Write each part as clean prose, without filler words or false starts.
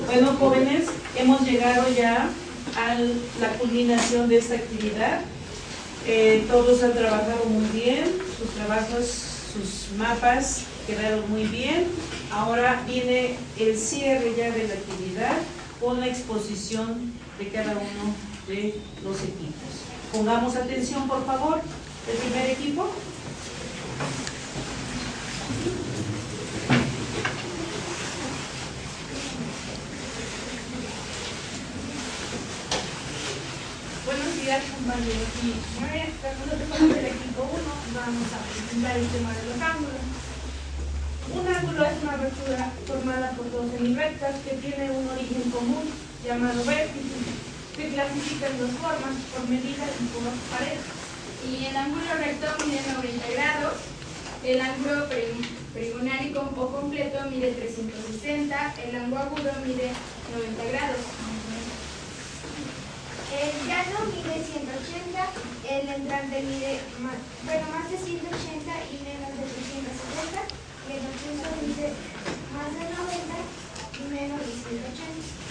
Bueno, jóvenes, hemos llegado ya a la culminación de esta actividad. Todos han trabajado muy bien, sus trabajos, sus mapas quedaron muy bien. Ahora viene el cierre ya de la actividad con la exposición de cada uno de los equipos. Pongamos atención, por favor, el primer equipo. Buenos días, compañeros y maestras. Nosotros somos del equipo 1, vamos a presentar el tema de los ángulos. Un ángulo es una abertura formada por dos semirectas que tiene un origen común llamado vértice. Se clasifica en dos formas, por medida y por pared. Y el ángulo recto mide 90 grados, el ángulo perigonal o completo mide 360, el ángulo agudo mide 90 grados. El llano mide 180, el entrante mide más de 180 y menos de 370, y el obtuso mide más de 90 y menos de 180.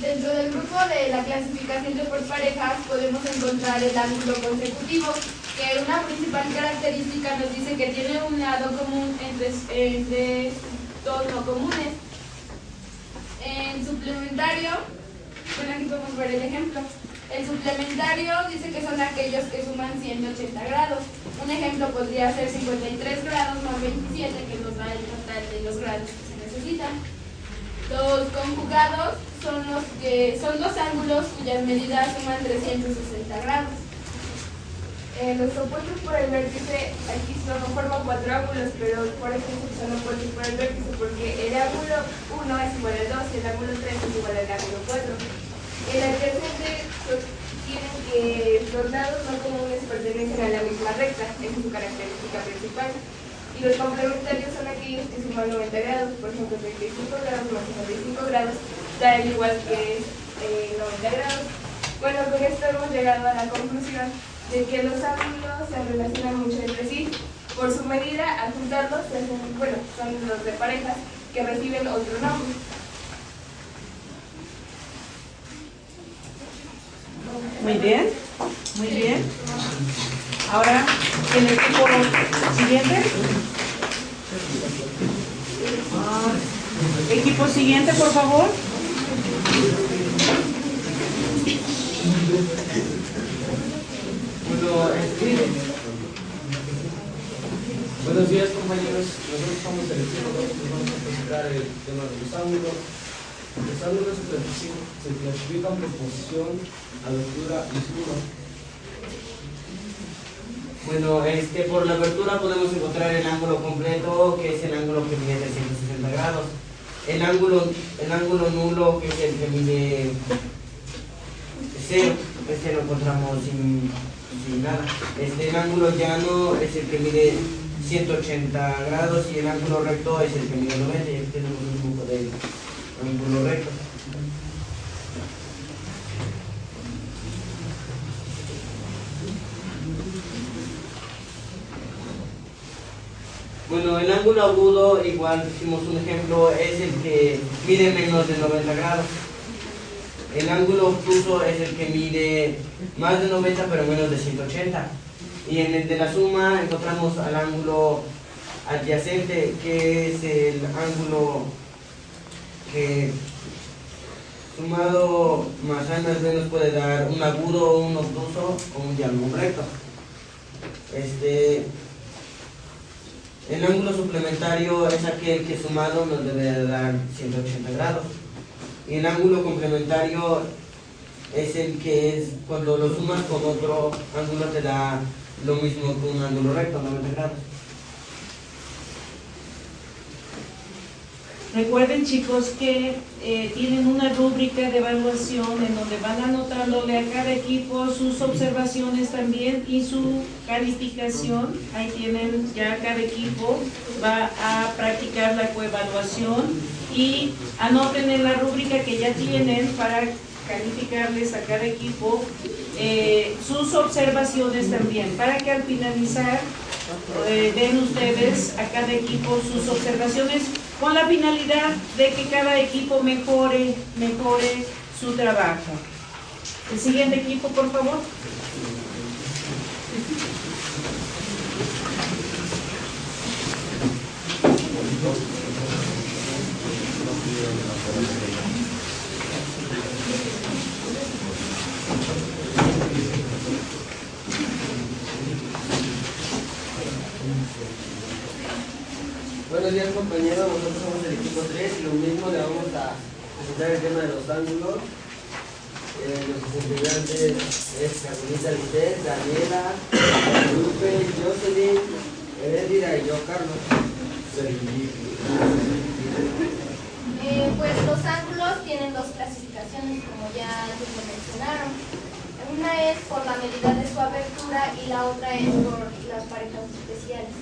Dentro del grupo de la clasificación de por parejas podemos encontrar el ángulo consecutivo, que una principal característica nos dice que tiene un lado común entre dos no comunes. En suplementario, bueno, aquí podemos ver el ejemplo. El suplementario dice que son aquellos que suman 180 grados. Un ejemplo podría ser 53 grados más 27, que nos da el total de los grados que se necesitan. Los conjugados son dos ángulos cuyas medidas suman 360 grados. Los opuestos por el vértice, aquí solo forman 4 ángulos, pero por eso son opuestos por el vértice, porque el ángulo 1 es igual al 2 y el ángulo 3 es igual al ángulo 4. El adyacente tienen que los lados no comunes pertenecen a la misma recta, esa es su característica principal. Y los complementarios son aquellos que suman 90 grados, por ejemplo 35 grados más 65 grados da igual que 90 grados. Bueno, con esto hemos llegado a la conclusión de que los ángulos se relacionan mucho entre sí. Por su medida, al juntarlos, son los de parejas que reciben otro nombre. Muy bien, muy bien. Ahora, el equipo siguiente. Equipo siguiente, por favor. Buenos días, compañeros. Nosotros somos del equipo 2, nos vamos a presentar el tema de los ángulos. Los ángulos se clasifican por posición, abertura y suma. Bueno, por la abertura podemos encontrar el ángulo completo, que es el ángulo que mide 360 grados. El ángulo nulo, que es el que mide 0, este lo encontramos sin nada. El ángulo llano es el que mide 180 grados y el ángulo recto es el que mide 90, y aquí tenemos un dibujo del ángulo recto. Bueno, el ángulo agudo, igual hicimos un ejemplo, es el que mide menos de 90 grados. El ángulo obtuso es el que mide más de 90 pero menos de 180. Y en el de la suma encontramos al ángulo adyacente, que es el ángulo que sumado más A más B nos puede dar un agudo, un obtuso o un llano recto. El ángulo suplementario es aquel que sumado nos debe dar 180 grados. Y el ángulo complementario es el que es cuando lo sumas con otro ángulo te da lo mismo que un ángulo recto, 90 grados. Recuerden, chicos, que tienen una rúbrica de evaluación en donde van anotándole a cada equipo sus observaciones también y su calificación. Ahí tienen, ya cada equipo va a practicar la coevaluación y anoten en la rúbrica que ya tienen para calificarles a cada equipo sus observaciones también, para que al finalizar den ustedes a cada equipo sus observaciones con la finalidad de que cada equipo mejore su trabajo. El siguiente equipo, por favor. Buenos días, compañeros, nosotros somos el equipo 3 y lo mismo le vamos a presentar el tema de los ángulos. Nuestros integrantes es Carolina Lisset, Daniela, Lupe, Jocelyn, Heréndira y yo, Carlos. Pues los ángulos tienen dos clasificaciones, como ya antes lo mencionaron. Una es por la medida de su abertura y la otra es por las parejas especiales.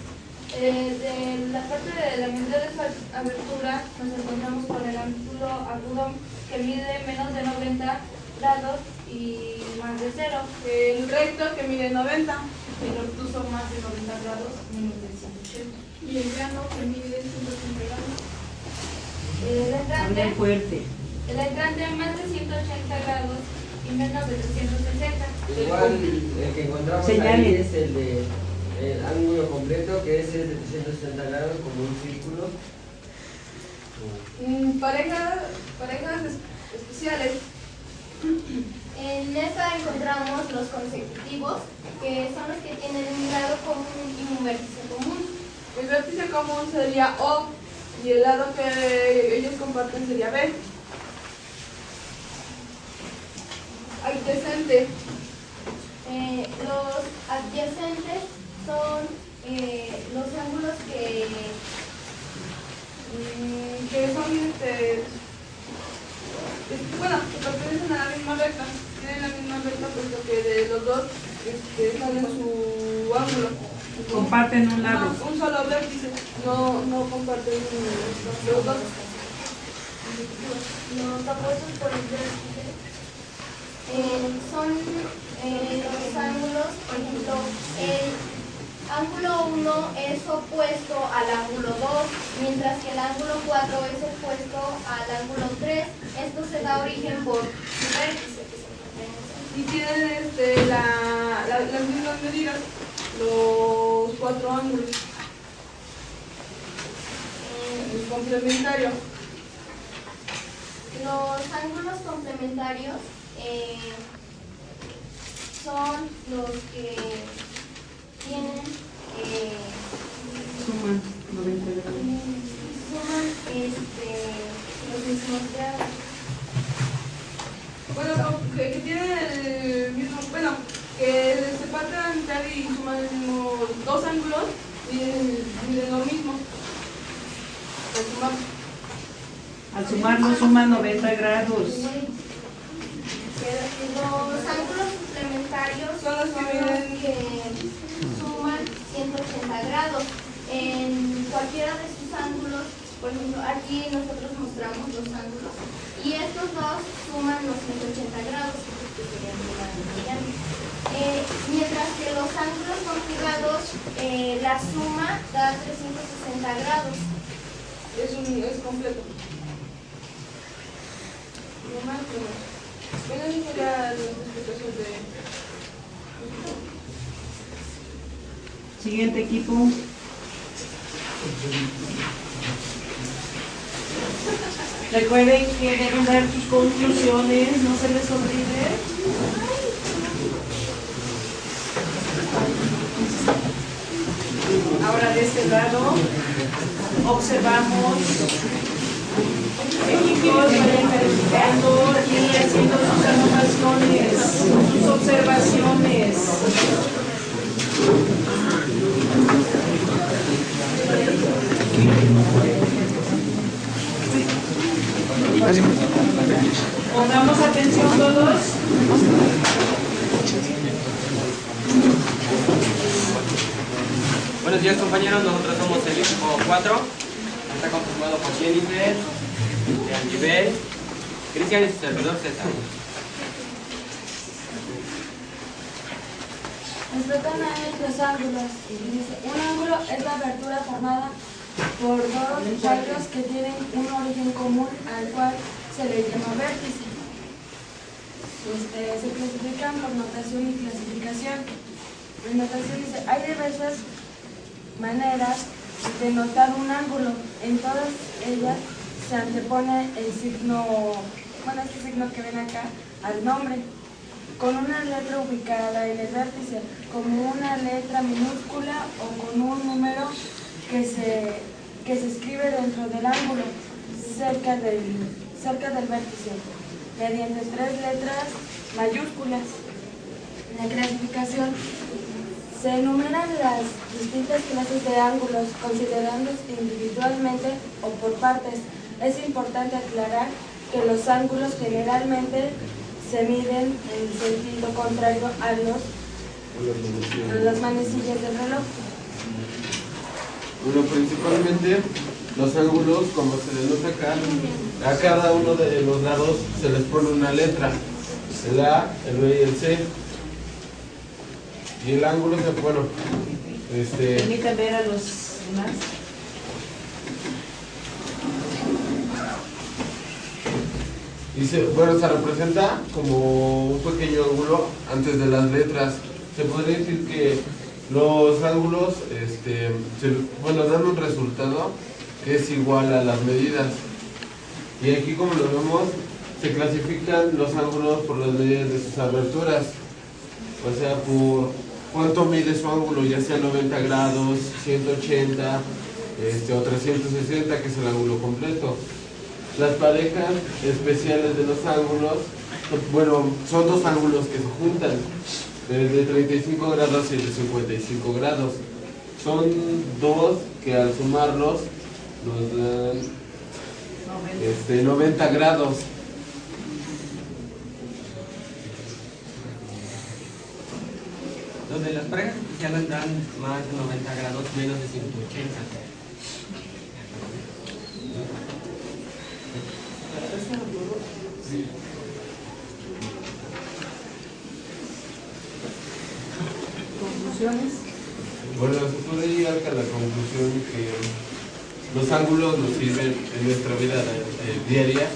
De la parte de la medida de su abertura nos encontramos con el ángulo agudo que mide menos de 90 grados y más de 0. El recto que mide 90, el obtuso más de 90 grados, menos de 180. Y el llano que mide 180 grados. Hable fuerte. El entrante más de 180 grados y menos de 360. Igual el que encontramos ahí es el de el ángulo completo, que es el de 360 grados como un círculo. Parejas especiales. En esta encontramos los consecutivos, que son los que tienen un lado común y un vértice común. El vértice común sería O y el lado que ellos comparten sería B. Adyacente. Los adyacentes son los ángulos que son bueno, que pertenecen a la misma recta, tienen la misma recta puesto que de los dos salen su ángulo. Comparten un lado. No, un solo vértice, no comparten los dos. los opuestos por el vértice son los ángulos, por ejemplo, el ángulo 1 es opuesto al ángulo 2, mientras que el ángulo 4 es opuesto al ángulo 3. Esto se da origen por su vértice que se encuentra en el centro. Y tienen las mismas medidas, los cuatro ángulos. El complementario. Los ángulos complementarios son los que tienen Suman 90 grados. suman los mismos grados. Bueno, que tienen el mismo, bueno, que se parten a la mitad y suman el mismo, dos ángulos y miden lo mismo. Al sumarlo suman 90 grados. Los ángulos suplementarios Son los que suman 180 grados. En cualquiera de sus ángulos, por ejemplo, aquí nosotros mostramos los ángulos y estos dos suman los 180 grados, que serían mientras que los ángulos conjugados, la suma da 360 grados. es completo. No más, bueno, eso sería la explicación de... Siguiente equipo. Recuerden que deben dar sus conclusiones, no se les olvide. Ahora de este lado observamos equipos calificando y haciendo sus anotaciones, sus observaciones. Pongamos atención todos. Buenos días, compañeros, nosotros somos el equipo 4, está conformado por Jennifer, Anibel, Cristian y su servidor César. Nuestro tema es los ángulos. Dice, un ángulo es la abertura formada por dos rayos que tienen un origen común al cual se le llama vértice. Se clasifican por notación y clasificación. En notación dice, hay diversas maneras de notar un ángulo. En todas ellas se antepone el signo, bueno, este signo que ven acá, al nombre, con una letra ubicada en el vértice, como una letra minúscula o con un número que se escribe dentro del ángulo, cerca del vértice, mediante 3 letras mayúsculas. En la clasificación se enumeran las distintas clases de ángulos, considerándose individualmente o por partes. Es importante aclarar que los ángulos generalmente se miden en sentido contrario a las manecillas del reloj. Bueno, principalmente los ángulos, como se denota acá, a cada uno de los lados se les pone una letra, el A, el B y el C. Y el ángulo se, bueno, Permítame ver a los demás. Bueno, se representa como un pequeño ángulo antes de las letras. Se podría decir que los ángulos dan un resultado que es igual a las medidas. Y aquí, como lo vemos, se clasifican los ángulos por las medidas de sus aberturas. O sea, por cuánto mide su ángulo, ya sea 90 grados, 180 o 360, que es el ángulo completo. Las parejas especiales de los ángulos, bueno, son dos ángulos que se juntan, el de 35 grados y el de 55 grados. Son dos que al sumarlos nos dan 90 grados. Donde las parejas especiales dan más de 90 grados, menos de 180. ¿Conclusiones? Bueno, se puede llegar a la conclusión que los ángulos nos sirven en nuestra vida diaria.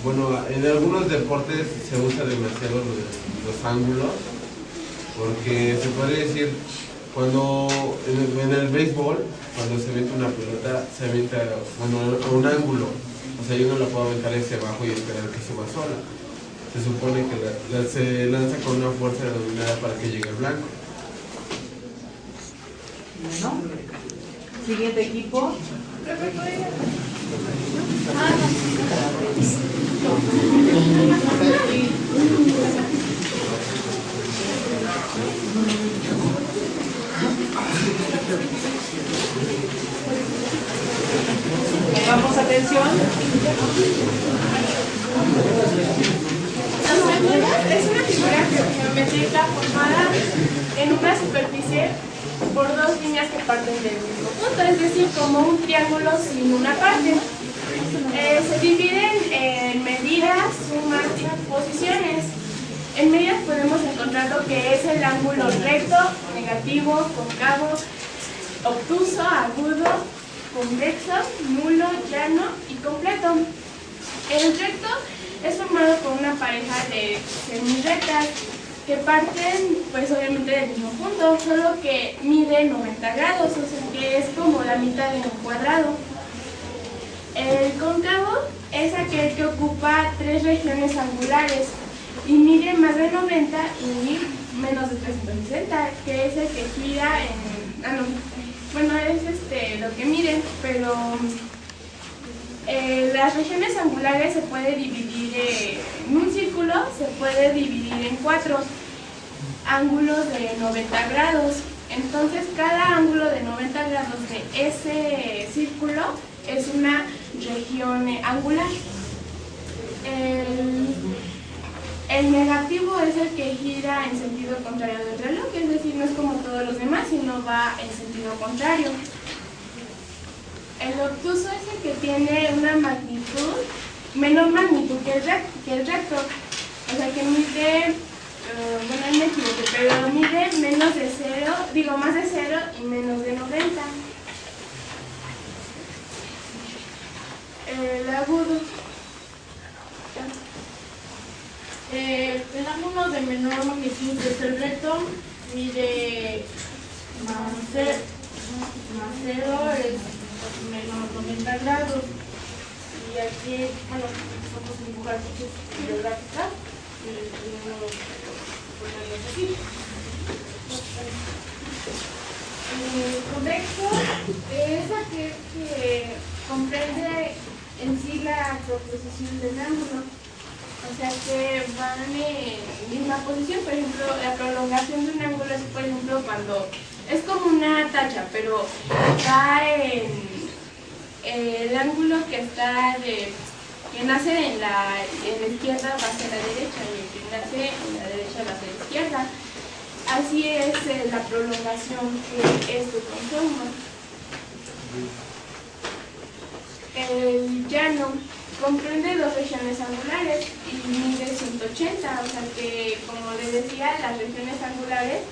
Bueno, en algunos deportes se usa demasiado los ángulos, porque se podría decir, cuando en el béisbol, cuando se avienta una pelota, se avienta a un ángulo. O sea, yo no la puedo aventar hacia abajo y esperar que suba sola. Se supone que se lanza con una fuerza determinada para que llegue al blanco. Bueno, siguiente equipo. Pongamos atención. Es una figura geométrica formada en una superficie por dos líneas que parten del mismo punto, es decir, como un triángulo sin una parte. Se dividen en medidas, sumas y posiciones. En medidas podemos encontrar lo que es el ángulo recto, negativo, cóncavo, obtuso, agudo, convexo, nulo, llano y completo. El recto es formado por una pareja de semirrectas que parten, pues obviamente del mismo punto, solo que mide 90 grados, o sea que es como la mitad de un cuadrado. El cóncavo es aquel que ocupa 3 regiones angulares y mide más de 90 y menos de 360, que es el que gira en... bueno, es lo que mide, pero las regiones angulares se puede dividir en un círculo, se puede dividir en 4 ángulos de 90 grados. Entonces, cada ángulo de 90 grados de ese círculo es una región angular. El negativo es el que gira en sentido contrario del reloj, es decir, no es como todos los demás, sino va en sentido contrario. El obtuso es el que tiene una magnitud, menor magnitud que el recto, o sea que mide, bueno, no me equivoqué, pero mide menos de 0, digo más de 0 y menos de 90. El agudo. El ángulo de menor magnitud es el recto, mide más 0 es menos 90 grados. Y aquí, bueno, vamos a dibujar muchas bibliográficas y uno ponerlos así. El convexo es aquel que comprende en sí la proposición del ángulo. O sea que van en misma posición. Por ejemplo, la prolongación de un ángulo es, por ejemplo, cuando es como una tacha, pero está en el ángulo que está que nace en la izquierda va a ser la derecha y el que nace en la derecha va a ser la izquierda. Así es la prolongación que esto conforma. El llano comprende dos regiones angulares y mide 180, o sea que, como les decía, las regiones angulares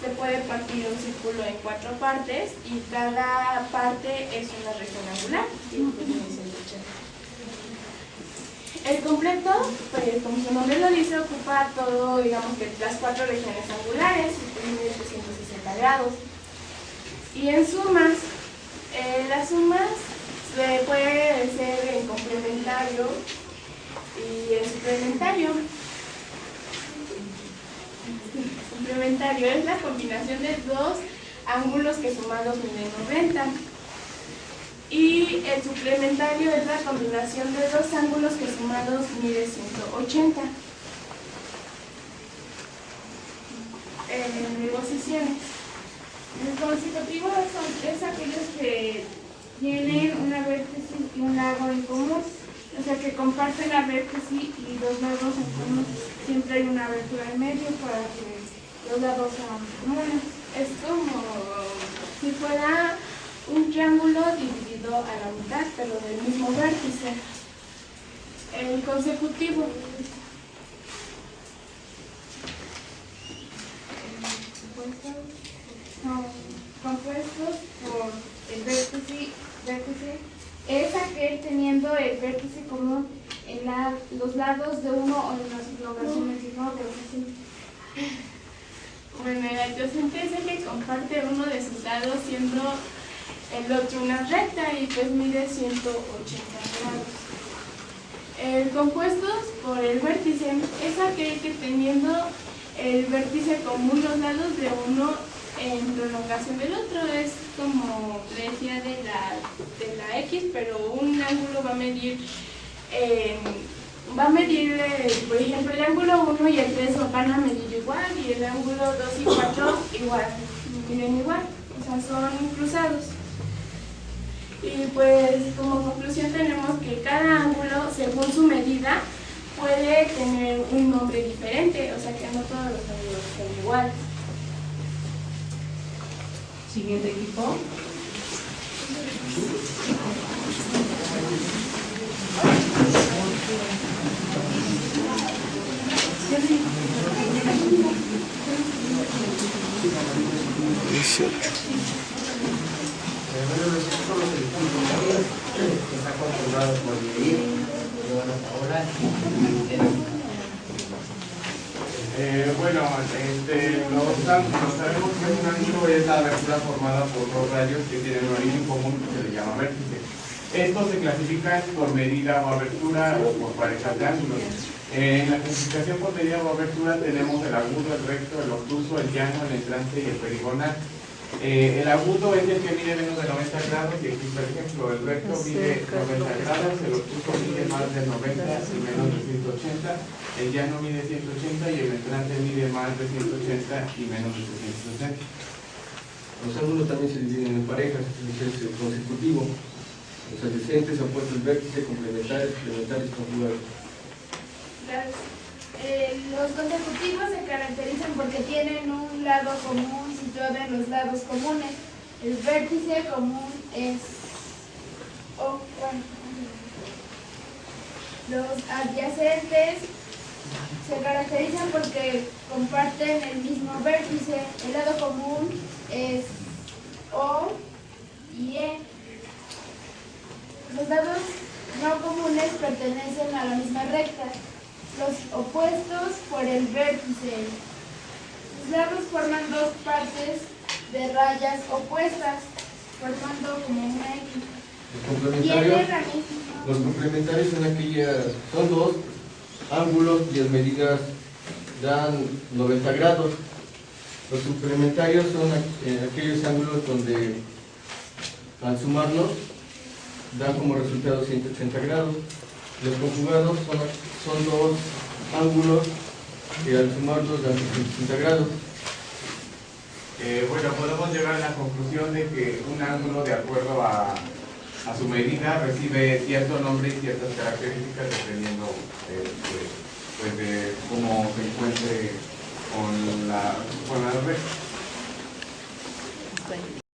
se puede partir un círculo en 4 partes y cada parte es una región angular y pues mide 180. El completo, pues como su nombre lo dice, ocupa todo, digamos que las 4 regiones angulares y pues mide 360 grados. Y en sumas, las sumas se puede ser en complementario y en suplementario. Complementario es la combinación de dos ángulos que sumados miden 90. Y el suplementario es la combinación de dos ángulos que sumados mide 180. Posiciones. El consecutivo es aquellos que tienen una vértice y un lado en común, o sea que comparten la vértice y dos lados en común. Siempre hay una abertura en medio para que los lados sean comunes. Es como si fuera un triángulo dividido a la mitad, pero del mismo vértice. El consecutivo. Compuestos por el vértice es aquel teniendo el vértice común en los lados de uno o en las prolongaciones de otro. Bueno, el adyacente es el que comparte uno de sus lados siendo el otro una recta y pues mide 180 grados. El compuestos por el vértice es aquel que teniendo el vértice común los lados de uno en prolongación del otro, es como le decía de la X, pero un ángulo va a medir, por ejemplo, el ángulo 1 y el 3 van a medir igual, y el ángulo 2 y 4 igual, miden igual, o sea, son cruzados. Y pues como conclusión tenemos que cada ángulo, según su medida, puede tener un nombre diferente, o sea que no todos los ángulos son iguales. Siguiente equipo. Que está conformado por medir, ahora. Bueno, sabemos que un ángulo es la abertura formada por dos rayos que tienen un origen común que se le llama vértice. Estos se clasifican por medida o abertura o por parejas de ángulos. En la clasificación por medida o abertura tenemos el agudo, el recto, el obtuso, el llano, el entrante y el perigonal. El agudo es el que mide menos de 90 grados y aquí, por ejemplo, el recto mide 90 grados, el obtuso mide más de 90 y menos de 180, el llano mide 180 y el entrante mide más de 180 y menos de 160. Los ángulos también se dividen en parejas, es el consecutivo. Los adyacentes, opuestos, vértices, complementarios, conjugados. Los consecutivos se caracterizan porque tienen un lado común situado en los lados comunes. El vértice común es O. Los adyacentes se caracterizan porque comparten el mismo vértice. El lado común es O y E. Los lados no comunes pertenecen a la misma recta, los opuestos por el vértice. Sus lados forman dos partes de rayas opuestas, formando como una X. Los complementarios son dos ángulos cuyas medidas dan 90 grados. Los suplementarios son aquellos ángulos donde al sumarlos dan como resultado 180 grados. Los conjugados son dos ángulos que al sumarlos dan 180 grados. Bueno, podemos llegar a la conclusión de que un ángulo, de acuerdo a su medida, recibe cierto nombre y ciertas características dependiendo pues de cómo se encuentre con la recta.